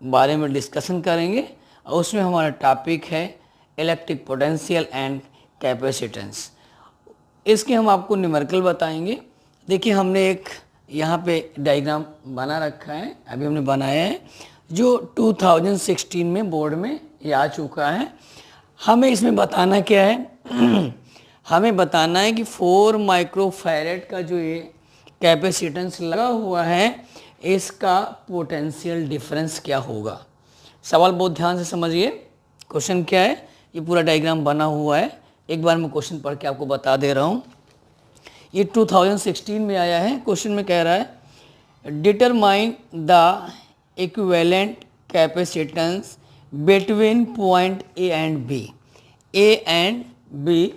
बारे में डिस्कशन करेंगे और उसमें हमारा टॉपिक है इलेक्ट्रिक पोटेंशियल एंड कैपेसिटेंस। इसके हम आपको न्यूमेरिकल बताएंगे। देखिए हमने एक यहाँ पे डायग्राम बना रखा है, अभी हमने बनाया है, जो 2016 में बोर्ड में ये आ चुका है। हमें इसमें बताना क्या है हमें बताना है कि 4 माइक्रोफैरेड का जो ये कैपेसिटेंस लगा हुआ है इसका पोटेंशियल डिफरेंस क्या होगा। सवाल बहुत ध्यान से समझिए। क्वेश्चन क्या है, ये पूरा डायग्राम बना हुआ है, एक बार मैं क्वेश्चन पढ़ के आपको बता दे रहा हूँ। ये 2016 में आया है। क्वेश्चन में कह रहा है determine the equivalent capacitance between point A and B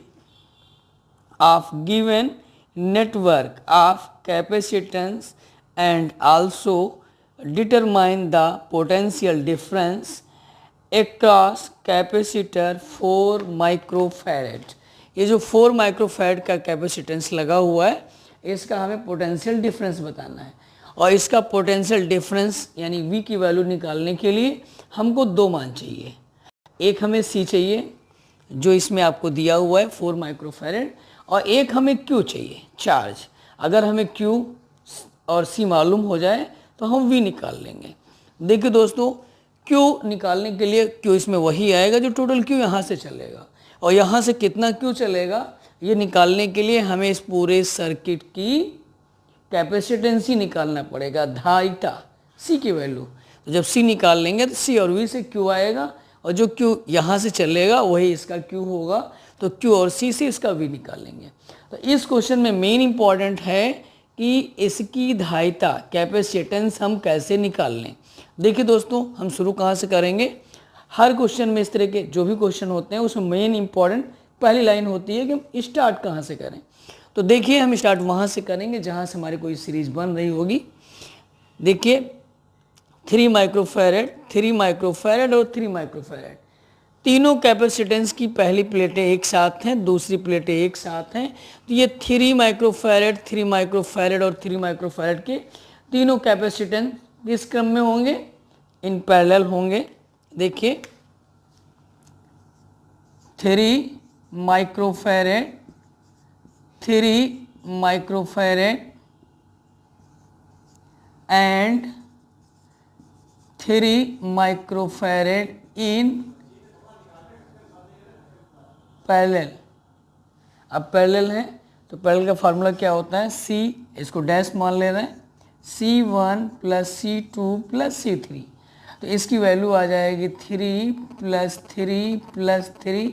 of given network of capacitance and also determine the potential difference across capacitor 4 microfarad. ये जो 4 माइक्रोफैरेड का कैपेसिटेंस लगा हुआ है इसका हमें पोटेंशियल डिफरेंस बताना है, और इसका पोटेंशियल डिफरेंस यानी V की वैल्यू निकालने के लिए हमको दो मान चाहिए। एक हमें C चाहिए जो इसमें आपको दिया हुआ है 4 माइक्रोफैरेड, और एक हमें Q चाहिए चार्ज। अगर हमें Q और C मालूम हो जाए तो हम V निकाल लेंगे। देखिए दोस्तों, Q निकालने के लिए Q इसमें वही आएगा जो टोटल Q यहाँ से चलेगा, और यहाँ से कितना Q चलेगा ये निकालने के लिए हमें इस पूरे सर्किट की कैपेसिटेंस ही निकालना पड़ेगा, धारिता C की वैल्यू। तो जब C निकाल लेंगे तो C और V से Q आएगा, और जो Q यहाँ से चलेगा वही इसका Q होगा, तो Q और C से इसका V निकालेंगे। तो इस क्वेश्चन में मेन इंपॉर्टेंट है कि इसकी धारिता कैपेसिटेंस हम कैसे निकाल लें। देखिए दोस्तों, हम शुरू कहाँ से करेंगे। हर क्वेश्चन में इस तरह के जो भी क्वेश्चन होते हैं उसमें मेन इंपॉर्टेंट पहली लाइन होती है कि हम स्टार्ट कहाँ से करें। तो देखिए हम स्टार्ट वहाँ से करेंगे जहाँ से हमारी कोई सीरीज बन रही होगी। देखिए 3 माइक्रोफैरेड, 3 माइक्रोफैरेड और 3 माइक्रोफैरेड, तीनों कैपेसिटेंस की पहली प्लेटें एक साथ हैं, दूसरी प्लेटें एक साथ हैं। तो ये 3 माइक्रोफैरेड, 3 माइक्रोफैरेड और 3 माइक्रोफैरेड के तीनों कैपेसिटेंस इस क्रम में होंगे, इन पैरेलल होंगे। देखिए 3 microfarad, 3 microfarad and 3 microfarad in parallel. अब पैरेलल है तो पैरेलल का फार्मूला क्या होता है, C, इसको डैश मान ले रहे हैं, C1 plus C2 plus C3। तो इसकी वैल्यू आ जाएगी 3 plus 3 plus 3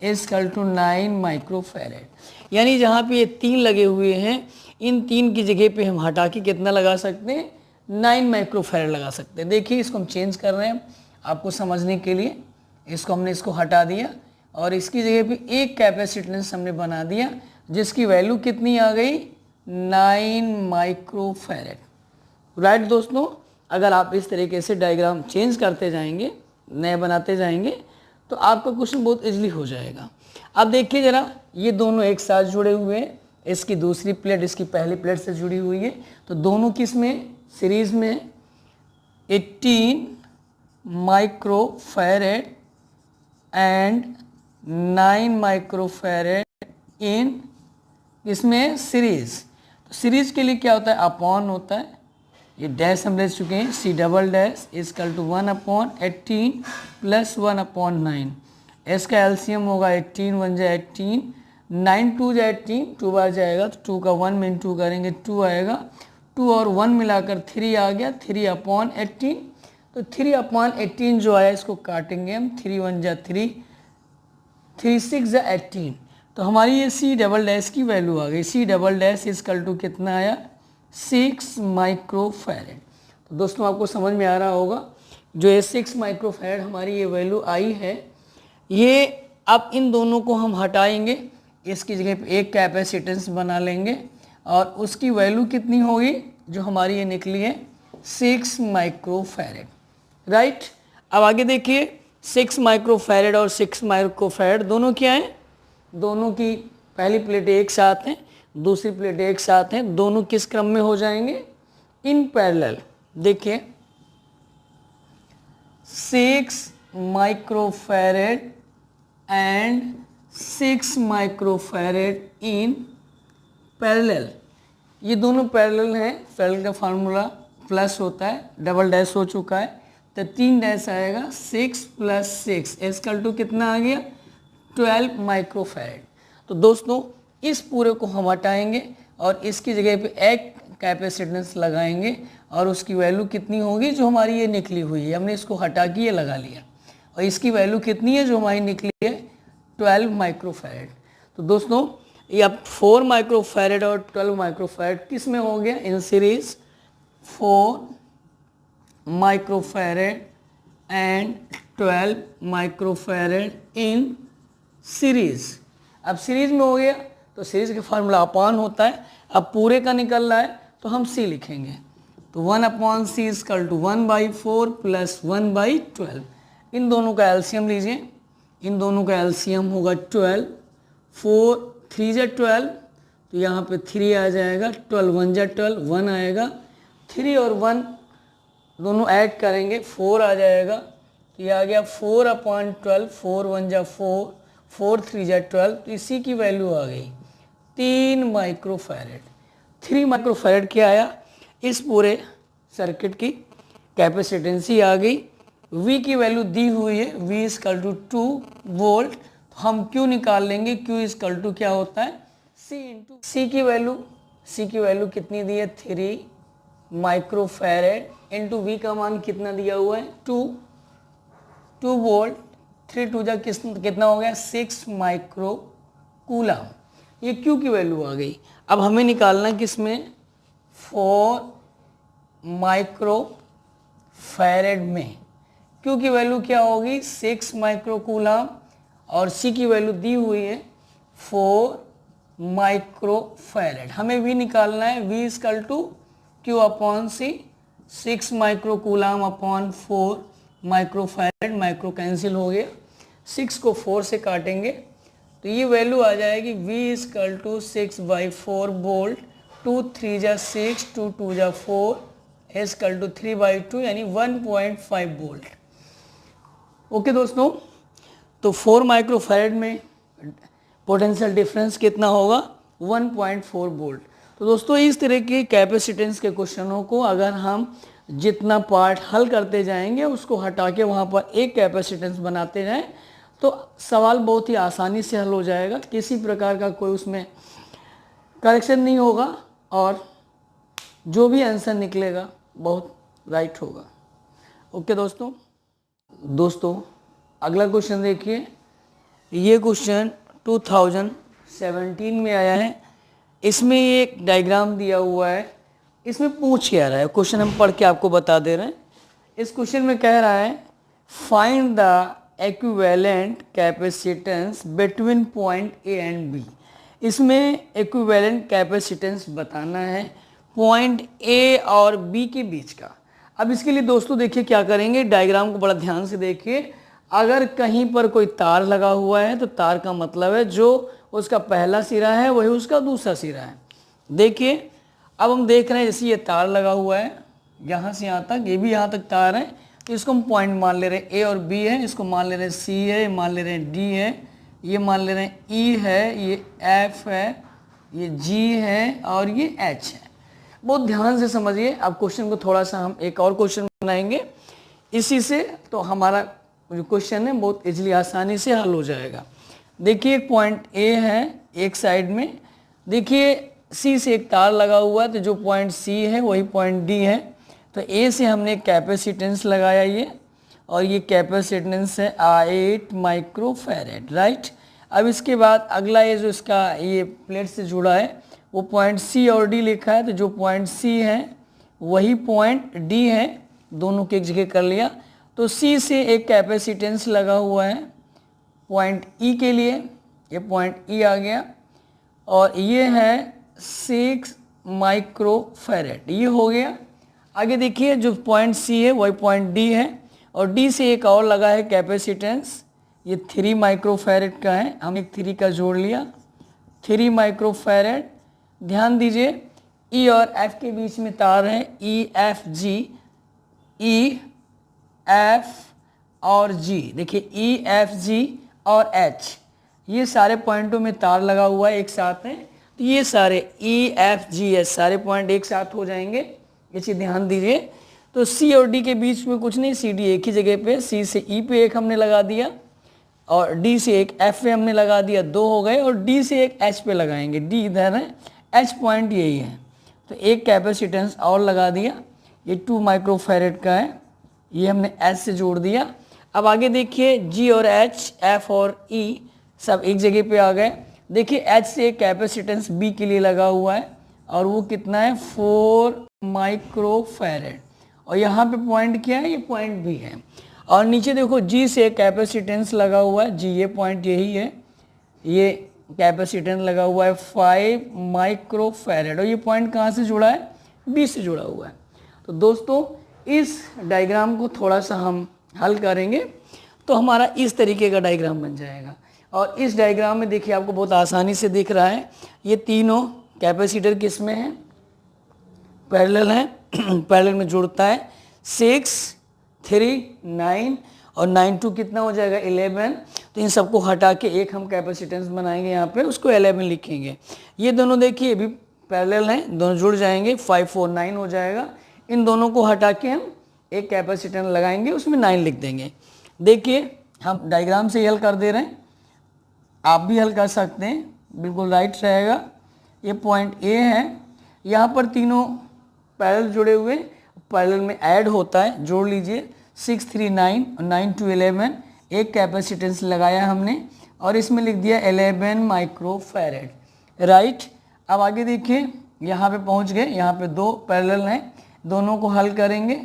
equal to 9 microfarad. यानी जहाँ पे ये 3 लगे हुए हैं इन 3 की जगह पे हम हटा के कितना लगा सकते हैं, 9 माइक्रोफैरेड लगा सकते हैं। देखिए इसको हम चेंज कर रहे हैं आपको समझने के लिए। इसको हमने इसको हटा दिया और इसकी जगह पे एक कैपेसिटेंस हमने बना दिया जिसकी वैल्यू कितनी आ गई, 9 माइक्रोफैरेड। राइट दोस्तों, अगर आप इस तरीके से डायग्राम चेंज करते जाएंगे, नए बनाते जाएंगे, तो आपका क्वेश्चन बहुत इजीली हो जाएगा। अब देखिए जरा, ये दोनों एक साथ जुड़े हुए हैं, इसकी दूसरी प्लेट इसकी पहली प्लेट से जुड़ी हुई है, तो दोनों किस में, सीरीज में 18 माइक्रोफैरेड एंड 9 माइक्रोफैरेड इन इसमें सीरीज। तो सीरीज के लिए क्या होता है, अपॉन होता है, ये डैश हम ले चुके हैं, C double dash equal to 1/18 प्लस 1/9। इसका एलसीएम होगा 18 1 जा 18, 9 2 जा 18, 2 बार जाएगा तो 2 का 1 में 2 करेंगे 2 आएगा, 2 और 1 मिलाकर 3 आ गया, 3/18। तो 3/18 जो आया इसको काटेंगे हम, 3 1 जा 3, 3 6 जा 18। तो हमारी ये C डबल डैश की वैल्यू आ गई, C double dash equal to कितना आया, 6 माइक्रोफैरेड। तो दोस्तों आपको समझ में आ रहा होगा, जो ये 6 माइक्रोफैरेड हमारी ये वैल्यू आई है, ये अब इन दोनों को हम हटाएंगे, इसकी जगह पे एक कैपेसिटेंस बना लेंगे और उसकी वैल्यू कितनी होगी, जो हमारी ये निकली है 6 माइक्रोफैरेड। राइट, अब आगे देखिए 6 माइक्रोफैरेड और 6 माइक्रोफैरेड दोनों क्या हैं, दोनों की पहली प्लेट एक साथ हैं, दूसरी प्लेट एक साथ हैं, दोनों किस क्रम में हो जाएंगे, इन पैरेलल। देखिए 6 microfarad and 6 microfarad in parallel. ये दोनों पैरेलल हैं, पैरेलल का फार्मूला प्लस होता है, डबल डैश हो चुका है तो 3 डैश आएगा, 6 + 6 इक्वल टू कितना आ गया 12 माइक्रोफैरेड। तो दोस्तों इस पूरे को हम हटाएंगे और इसकी जगह पे एक कैपेसिटेंस लगाएंगे और उसकी वैल्यू कितनी होगी जो हमारी ये निकली हुई है, हमने इसको हटा के ये लगा लिया और इसकी वैल्यू कितनी है जो हमारी निकली है 12 माइक्रोफैरेड। तो दोस्तों ये अब 4 माइक्रोफैरेड और 12 माइक्रोफैरेड किस में हो गया in series, 4 microfarad and 12 microfarad in series. अब सीरीज में हो गया तो सीरीज का फार्मूला अपान होता है, अब पूरे का निकल रहा है तो हम सी लिखेंगे, तो 1/c = 1/4 + 1/12। इन दोनों का एलसीएम लीजिए, इन दोनों का एलसीएम होगा 12, 4 3 × 12 तो यहाँ पे 3 आ जाएगा, 12 1 × 12 1 आएगा, 3 और 1 दोनों ऐड करेंगे 4 आ जाएगा, तो ये आ गया 4/12, 4 1 × 4, 4 3 × 12, तो इसी की वैल्यू आ गई 3 माइक्रोफैरेड। 3 माइक्रोफैरेड क्या आया, इस पूरे सर्किट की कैपेसिटेंसी आ गई। V की वैल्यू दी हुई है, V = 2 वोल्ट, तो हम Q निकाल लेंगे, Q = क्या होता है C की वैल्यू कितनी दी है 3 माइक्रोफैरेड इंटू V का मान कितना दिया हुआ है 2 वोल्ट, 3 2 जा कितना हो गया 6 माइक्रो कूलम, ये Q की वैल्यू आ गई। अब हमें निकालना किसमें 4 माइक्रो फैरेड में, Q की वैल्यू क्या होगी 6 माइक्रो कूलम और C की वैल्यू दी हुई है 4 माइक्रो फैरेड। हमें V निकालना है, V = Q/C, 6 micro coulomb upon 4 micro farad, micro cancel हो गया, 6 को 4 से काटेंगे तो ये वैल्यू आ जाएगी V = 6/4 वोल्ट, 2 3 × 6, 2 2 × 4 = 3/2 यानी 1.5 वोल्ट। ओके दोस्तों, तो 4 माइक्रोफैरेड में पोटेंशियल डिफरेंस कितना होगा 1.4 वोल्ट। तो दोस्तों इस तरह के कैपेसिटेंस के क्वेश्चनों को अगर हम जितना पार्ट हल करते जाएंगे उसको हटा के वहाँ पर एक कैपेसिटेंस बनाते जाएं तो सवाल बहुत ही आसानी से हल हो जाएगा, किसी प्रकार का कोई उसमें करेक्शन नहीं होगा और जो भी आंसर निकलेगा बहुत राइट होगा। ओके दोस्तों अगला क्वेश्चन देखिए, ये क्वेश्चन 2017 में आया है। इसमें एक डायग्राम दिया हुआ है, इसमें पूछ क्या रहा है, क्वेश्चन हम पढ़ के आपको बता दे रहे हैं। इस क्वेश्चन में कह रहा है find the equivalent capacitance between point A and B। इसमें इक्विवेलेंट कैपेसिटेंस बताना है पॉइंट A और B के बीच का। अब इसके लिए दोस्तों देखिए क्या करेंगे, डायग्राम को बड़ा ध्यान से देखिए। अगर कहीं पर कोई तार लगा हुआ है तो तार का मतलब है जो उसका पहला सिरा है वही उसका दूसरा सिरा है। देखिए अब हम देख रहे हैं जैसे ये तार लगा हुआ है यहाँ से यहाँ तक, ये भी यहाँ तक तार है, तो इसको हम पॉइंट मान ले रहे हैं A और B है, इसको मान ले रहे हैं C है, ये मान ले रहे हैं D है, ये मान ले रहे हैं E है, ये F है, ये G है और ये H है। बहुत ध्यान से समझिए। अब क्वेश्चन को थोड़ा सा हम एक और क्वेश्चन बनाएंगे इसी से, तो हमारा जो क्वेश्चन है बहुत इजीली आसानी से हल हो जाएगा। देखिए एक पॉइंट A है एक साइड में, देखिए C से एक तार लगा हुआ है तो जो पॉइंट C है वही पॉइंट D है, तो A से हमने कैपेसिटेंस लगाया ये, और ये कैपेसिटेंस है 8 माइक्रोफैरेड, राइट। अब इसके बाद अगला ये जो इसका ये प्लेट से जुड़ा है वो पॉइंट C और D लिखा है, तो जो पॉइंट C है वही पॉइंट D है, दोनों की एक जगह कर लिया। तो C से एक कैपेसिटेंस लगा हुआ है पॉइंट E के लिए, ये पॉइंट E आ गया, और ये है 6 माइक्रोफैरेड, ये हो गया। आगे देखिए जो पॉइंट C है वही पॉइंट D है, और D से एक और लगा है कैपेसिटेंस, ये 3 माइक्रोफैरेड का है, हमने 3 का जोड़ लिया, 3 माइक्रोफैरेड। ध्यान दीजिए E और F के बीच में तार है, E F G, E F और जी, देखिए ई एफ जी और एच, ये सारे पॉइंटों में तार लगा हुआ है एक साथ में, तो ये सारे ई एफ जी एच सारे पॉइंट एक साथ हो जाएंगे, ये चीज़ ध्यान दीजिए। तो सी और डी के बीच में कुछ नहीं, सी डी एक ही जगह पे, सी से ई पे एक हमने लगा दिया और डी से एक एफ पे हमने लगा दिया, 2 हो गए, और डी से एक एच पे लगाएंगे, डी इधर है, एच पॉइंट यही है, तो एक कैपेसिटेंस और लगा दिया, ये 2 माइक्रोफैरेड का है, ये हमने एच से जोड़ दिया। अब आगे देखिए जी और एच, एफ और ई सब एक जगह पे आ गए। देखिए एच से एक कैपेसिटेंस बी के लिए लगा हुआ है और वो कितना है 4 माइक्रोफैरेड, और यहाँ पे पॉइंट क्या है, ये पॉइंट भी है। और नीचे देखो जी से एक कैपेसिटेंस लगा हुआ है, जी ये पॉइंट यही है, ये कैपेसिटेंस लगा हुआ है 5 माइक्रोफैरेड, और ये पॉइंट कहाँ से जुड़ा है, बी से जुड़ा हुआ है। तो दोस्तों इस डायग्राम को थोड़ा सा हम हल करेंगे तो हमारा इस तरीके का डायग्राम बन जाएगा। और इस डायग्राम में देखिए आपको बहुत आसानी से दिख रहा है, ये तीनों कैपेसिटर किस में है, पैरेलल है, पैरेलल में जुड़ता है, 6, 3, 9 और 9 2 कितना हो जाएगा 11। तो इन सबको हटा के एक हम कैपेसिटेंस बनाएंगे यहाँ पे, उसको 11 लिखेंगे। ये दोनों देखिए ये भी पैरेलल हैं, दोनों जुड़ जाएंगे, 5 4 9 हो जाएगा। इन दोनों को हटा के हम एक कैपेसिटेंस लगाएंगे, उसमें 9 लिख देंगे। देखिए हम डायग्राम से हल कर दे रहे हैं, आप भी हल कर सकते हैं, बिल्कुल राइट रहेगा। ये पॉइंट ए है, यहाँ पर तीनों पैरेलल जुड़े हुए, पैरेलल में ऐड होता है, जोड़ लीजिए 6 3 9 और 9 2 11, एक कैपेसिटेंस लगाया हमने और इसमें लिख दिया 11 माइक्रोफैरेड, राइट। अब आगे देखिए यहाँ पे पहुँच गए, यहाँ पे 2 पैरेलल हैं, दोनों को हल करेंगे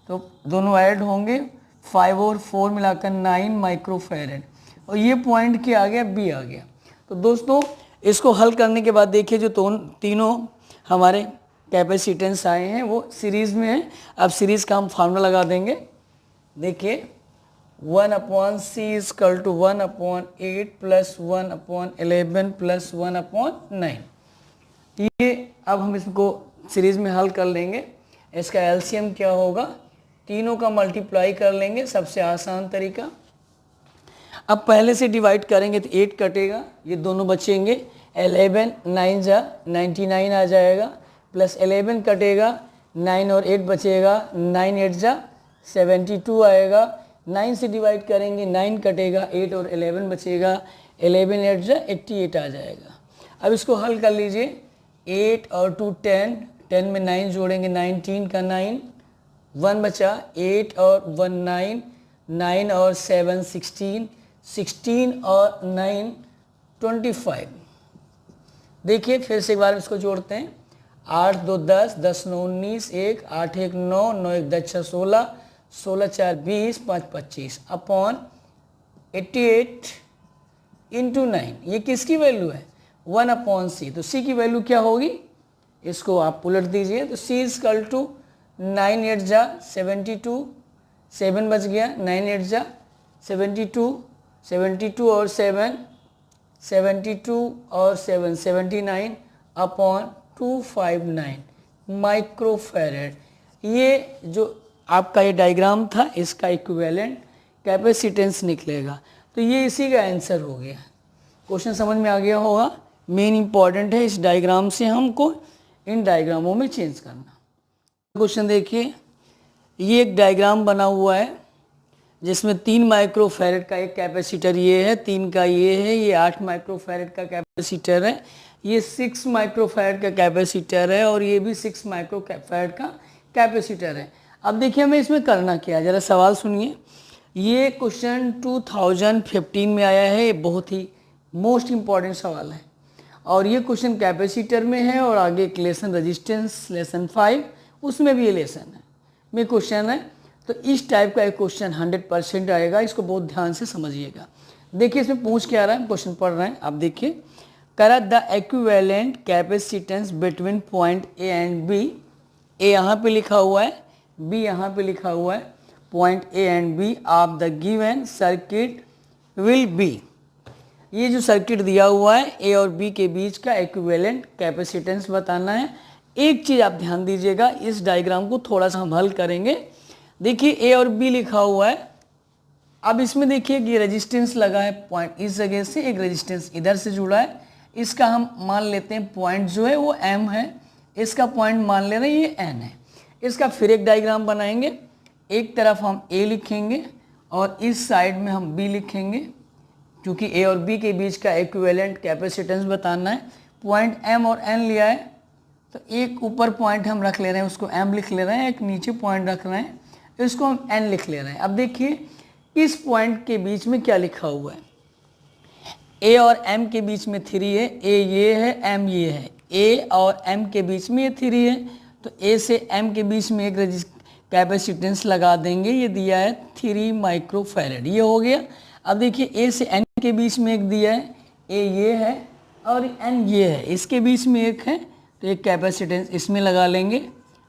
तो दोनों ऐड होंगे, 5 और 4 मिलाकर 9 माइक्रोफैरेड, और ये पॉइंट क्या आ गया, बी आ गया। तो दोस्तों इसको हल करने के बाद देखिए जो तीनों हमारे कैपेसिटेंस आए हैं वो सीरीज़ में है। अब सीरीज़ का हम फार्मूला लगा देंगे, देखिए 1/c इज इक्वल टू 1/8 प्लस 1/11 प्लस 1/9। ये अब हम इसको सीरीज़ में हल कर लेंगे, इसका एलसीएम क्या होगा, तीनों का मल्टीप्लाई कर लेंगे, सबसे आसान तरीका। अब पहले से डिवाइड करेंगे तो 8 कटेगा, ये दोनों बचेंगे, 11 9 जा 99 आ जाएगा, प्लस 11 कटेगा, 9 और 8 बचेगा, 9 8 जा 72 आएगा, 9 से डिवाइड करेंगे 9 कटेगा, 8 और 11 बचेगा, 11 8 जा 88 आ जाएगा। अब इसको हल कर लीजिए, 8 और 2 10, 10 में 9 जोड़ेंगे 19 का 9, 1 बचा, 8 और 1 9, 9 और 7 16, 16 और 9 25। देखिए फिर से एक बार इसको जोड़ते हैं, 8 2 10, 10 9 19, 1 8 1 9, 9 1 10 6 16, 16 4 20, 5 25 अपॉन 88 इंटू 9। ये किसकी वैल्यू है, 1/c। तो c की वैल्यू क्या होगी, इसको आप उलट दीजिए, तो c इज इक्वल टू 9 8 जा 72, 7 बच गया, 9 8 जा 72, 72 और 7, 72 और 7 79 अपॉन 259 माइक्रोफैरेड। ये जो आपका ये डायग्राम था इसका इक्विवेलेंट कैपेसिटेंस निकलेगा। तो ये इसी का आंसर हो गया। क्वेश्चन समझ में आ गया होगा, मेन इंपॉर्टेंट है इस डायग्राम से हमको इन डायग्रामों में चेंज करना। क्वेश्चन देखिए, ये एक डायग्राम बना हुआ है जिसमें 3 माइक्रोफैरेड का एक कैपेसिटर ये है, 3 का ये है, ये 8 माइक्रोफैरेड का कैपेसिटर है, ये 6 माइक्रोफैरेड का कैपेसिटर है और ये भी 6 माइक्रोफैरेड का कैपेसिटर है। अब देखिए हमें इसमें करना क्या है, ज़रा सवाल सुनिए। ये क्वेश्चन 2015 में आया है, ये बहुत ही मोस्ट इम्पॉर्टेंट सवाल है और ये क्वेश्चन कैपेसिटर में है और आगे एक लेसन रेजिस्टेंस लेसन 5 उसमें भी ये लेसन है में क्वेश्चन है। तो इस टाइप का एक क्वेश्चन 100% आएगा, इसको बहुत ध्यान से समझिएगा। देखिए इसमें पूछ क्या रहा है, क्वेश्चन पढ़ रहे हैं आप, देखिए करत the equivalent capacitance between point A and B. A यहाँ पे लिखा हुआ है, बी यहाँ पे लिखा हुआ है, point A and B of the given circuit will be. ये जो सर्किट दिया हुआ है ए और बी के बीच का इक्विवेलेंट कैपेसिटेंस बताना है। एक चीज़ आप ध्यान दीजिएगा, इस डायग्राम को थोड़ा सा हम हल करेंगे। देखिए ए और बी लिखा हुआ है, अब इसमें देखिए कि रेजिस्टेंस लगा है पॉइंट इस जगह से, एक रेजिस्टेंस इधर से जुड़ा है, इसका हम मान लेते हैं पॉइंट जो है वो m है, इसका पॉइंट मान ले रहे हैं ये n है। इसका फिर एक डायग्राम बनाएंगे, एक तरफ हम a लिखेंगे और इस साइड में हम b लिखेंगे, क्योंकि a और b के बीच का इक्विवेलेंट कैपेसिटेंस बताना है। पॉइंट m और n लिया है तो एक ऊपर पॉइंट हम रख ले रहे हैं, उसको m लिख ले रहे हैं, एक नीचे पॉइंट रख रहे हैं, इसको हम n लिख ले रहे हैं। अब देखिए इस पॉइंट के बीच में क्या लिखा हुआ है, a और m के बीच में 3 है, a ये है, m ये है, a और m के बीच में ये 3 है, तो a से m के बीच में एक कैपेसिटेंस लगा देंगे, ये दिया है 3 माइक्रोफैरेड, ये हो गया। अब देखिए a से n के बीच में एक दिया है, a ये है और n ये है, इसके बीच में एक है, तो एक कैपेसिटेंस इसमें लगा लेंगे,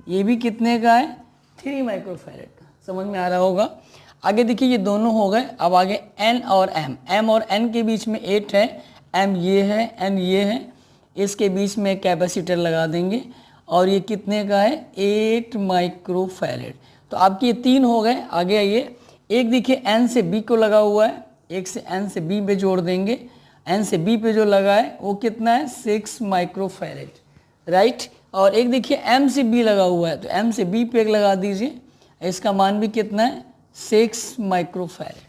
ये भी कितने का है 3 माइक्रोफैरेड का, समझ में आ रहा होगा। आगे देखिए ये दोनों हो गए, अब आगे n और m और n के बीच में 8 है, m ये है, n ये है, इसके बीच में कैपेसिटर लगा देंगे और ये कितने का है 8 माइक्रोफैरेड। तो आपके ये 3 हो गए। आगे आइए, एक देखिए n से b को लगा हुआ है, एक से n से b पे जोड़ देंगे, n से b पे जो लगा है वो कितना है 6 माइक्रोफैरेड, राइट। और एक देखिए m से b लगा हुआ है, तो m से b पे एक लगा दीजिए, इसका मान भी कितना है 6 माइक्रोफैरेड।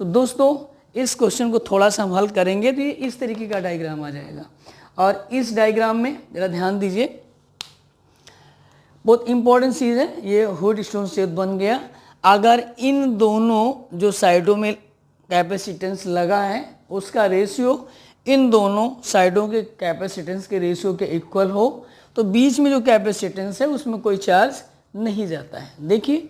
तो दोस्तों इस क्वेश्चन को थोड़ा सा हम हल करेंगे तो ये इस तरीके का डायग्राम आ जाएगा। और इस डायग्राम में जरा ध्यान दीजिए, बहुत इंपॉर्टेंट चीज़ है, ये हुड स्टोन शेप बन गया। अगर इन दोनों जो साइडों में कैपेसिटेंस लगा है उसका रेशियो इन दोनों साइडों के कैपेसिटेंस के रेशियो के इक्वल हो, तो बीच में जो कैपेसिटेंस है उसमें कोई चार्ज नहीं जाता है। देखिए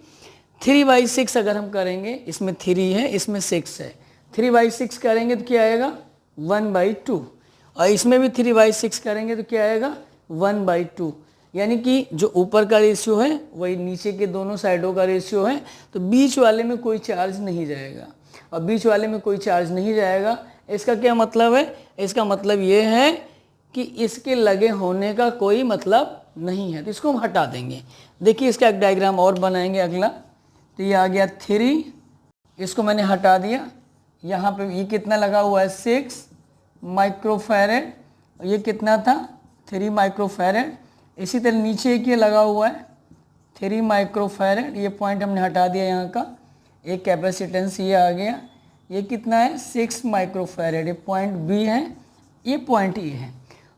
3/6 अगर हम करेंगे, इसमें 3 है, इसमें 6 है, 3/6 करेंगे तो क्या आएगा 1/2, और इसमें भी 3/6 करेंगे तो क्या आएगा 1/2, यानी कि जो ऊपर का रेशियो है वही नीचे के दोनों साइडों का रेशियो है, तो बीच वाले में कोई चार्ज नहीं जाएगा। और बीच वाले में कोई चार्ज नहीं जाएगा, इसका क्या मतलब है, इसका मतलब ये है कि इसके लगे होने का कोई मतलब नहीं है, तो इसको हम हटा देंगे। देखिए इसका एक डायग्राम और बनाएंगे अगला, तो ये आ गया 3, इसको मैंने हटा दिया, यहाँ पे ये कितना लगा हुआ है 6 माइक्रोफैरेड, ये कितना था 3 माइक्रोफैरेड। इसी तरह नीचे एक ये लगा हुआ है 3 माइक्रोफैरेड, ये पॉइंट हमने हटा दिया यहाँ का, एक कैपेसिटेंस ये आ गया, ये कितना है 6 माइक्रोफैरेड, ये पॉइंट बी है, ये पॉइंट ए है।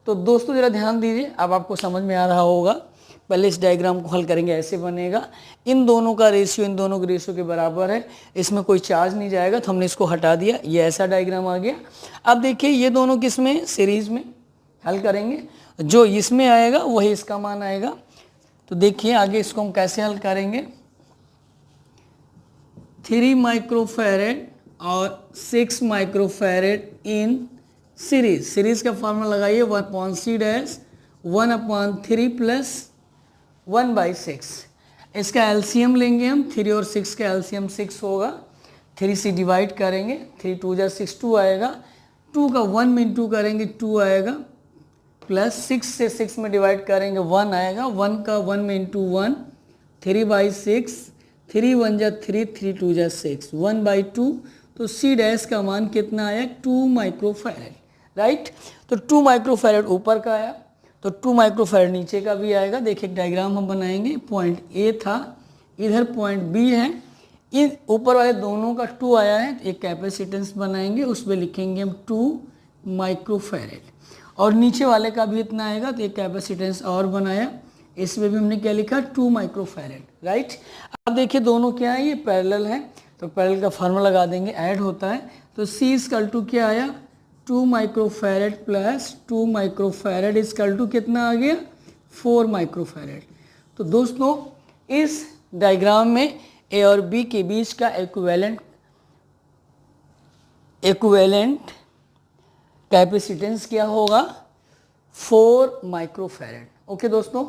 तो दोस्तों ज़रा ध्यान दीजिए, अब आपको समझ में आ रहा होगा। पहले इस डायग्राम को हल करेंगे, ऐसे बनेगा, इन दोनों का रेशियो इन दोनों के रेशियो के बराबर है, इसमें कोई चार्ज नहीं जाएगा, तो हमने इसको हटा दिया, ये ऐसा डायग्राम आ गया। अब देखिए ये दोनों किस में सीरीज में हल करेंगे, जो इसमें आएगा वही इसका मान आएगा। तो देखिए आगे इसको हम कैसे हल करेंगे, 3 माइक्रोफैरेड और 6 माइक्रोफैरेड इन सीरीज। सीरीज का फॉर्मूला लगाइए 1/c 1/3 प्लस 1/6। इसका एलसीएम लेंगे हम, 3 और 6 का एलसीएम 6 होगा, 3 से डिवाइड करेंगे, 3 2 जा 6 2 आएगा, 2 का 1 में इंटू करेंगे 2 आएगा, प्लस 6 से 6 में डिवाइड करेंगे 1 आएगा, 1 का 1 में इंटू 1, 3/6, 3 1 जा 3, 3 2 जा 6, 1/2। तो सी डैश का मान कितना आया 2 माइक्रोफैरेड, राइट। तो 2 माइक्रोफैरेड ऊपर का आया, तो 2 माइक्रोफैरेड नीचे का भी आएगा। देखिए डायग्राम हम बनाएंगे, पॉइंट ए था, इधर पॉइंट बी है, इन ऊपर वाले दोनों का 2 आया है, तो एक कैपेसिटेंस बनाएंगे, उसमें लिखेंगे हम 2 माइक्रोफैरेड, और नीचे वाले का भी इतना आएगा, तो एक कैपेसिटेंस और बनाया, इसमें भी हमने क्या लिखा 2 माइक्रोफैरेड, राइट। अब देखिए दोनों क्या है, ये पैरेलल है, तो पैरेलल का फार्मूला लगा देंगे, ऐड होता है, तो C इक्वल टू क्या आया 2 microfarad plus 2 microfarad equal to कितना आ गया 4 माइक्रोफैरेड। तो दोस्तों इस डायग्राम में A और B के बीच का इक्विवेलेंट कैपेसिटेंस क्या होगा 4 माइक्रोफैरेड। ओके दोस्तों,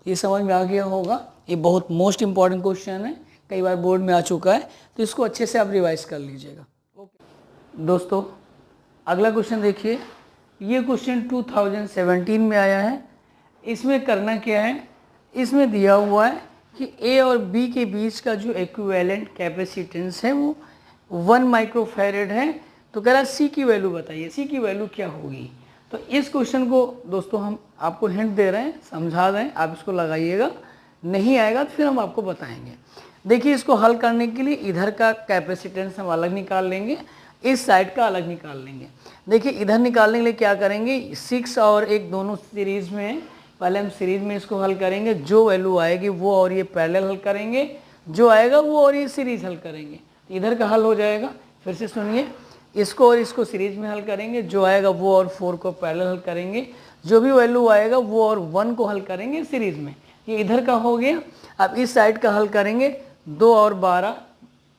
ये समझ में आ गया होगा, ये बहुत मोस्ट इंपॉर्टेंट क्वेश्चन है, कई बार बोर्ड में आ चुका है, तो इसको अच्छे से आप रिवाइज कर लीजिएगा। ओके दोस्तों, अगला क्वेश्चन देखिए, ये क्वेश्चन 2017 में आया है। इसमें करना क्या है, इसमें दिया हुआ है कि A और B के बीच का जो इक्विवेलेंट कैपेसिटेंस है वो 1 माइक्रोफैरेड है, तो कह रहा है सी की वैल्यू बताइए, सी की वैल्यू क्या होगी। तो इस क्वेश्चन को दोस्तों हम आपको हिंट दे रहे हैं, समझा रहे हैं, आप इसको लगाइएगा, नहीं आएगा तो फिर हम आपको बताएंगे। देखिए इसको हल करने के लिए इधर का कैपेसिटेंस हम अलग निकाल लेंगे, इस साइड का अलग निकाल लेंगे। देखिए इधर निकालने के लिए क्या करेंगे, 6 और 1 दोनों सीरीज में है, पहले हम सीरीज में इसको हल करेंगे, जो वैल्यू आएगी वो और ये पैरेलल हल करेंगे, जो आएगा वो और ये सीरीज हल करेंगे, इधर का हल हो जाएगा। फिर से सुनिए, इसको और इसको सीरीज में हल करेंगे, जो आएगा वो और 4 को पैरेलल हल करेंगे, जो भी वैल्यू आएगा वो और 1 को हल करेंगे सीरीज में। ये इधर का हो गया। अब इस साइड का हल करेंगे, 2 और 12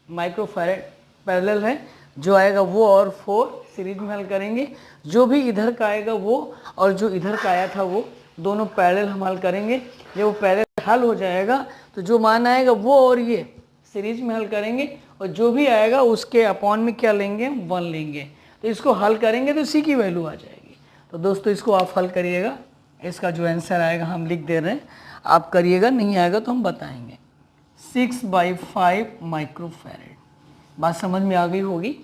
माइक्रोफैरेड पैरेलल है, जो आएगा वो और 4 सीरीज में हल करेंगे, जो भी इधर का आएगा वो और जो इधर का आया था वो दोनों पैरेलल हम हल करेंगे। जब वो पैरेलल हल हो जाएगा तो जो मान आएगा वो और ये सीरीज में हल करेंगे, और जो भी आएगा उसके अपॉन में क्या लेंगे, 1 लेंगे। तो इसको हल करेंगे तो सी की वैल्यू आ जाएगी। तो दोस्तों इसको आप हल करिएगा, इसका जो आंसर आएगा हम लिख दे रहे हैं, आप करिएगा, नहीं आएगा तो हम बताएंगे। 6/5 माइक्रोफैरेड। बात समझ में आ गई होगी।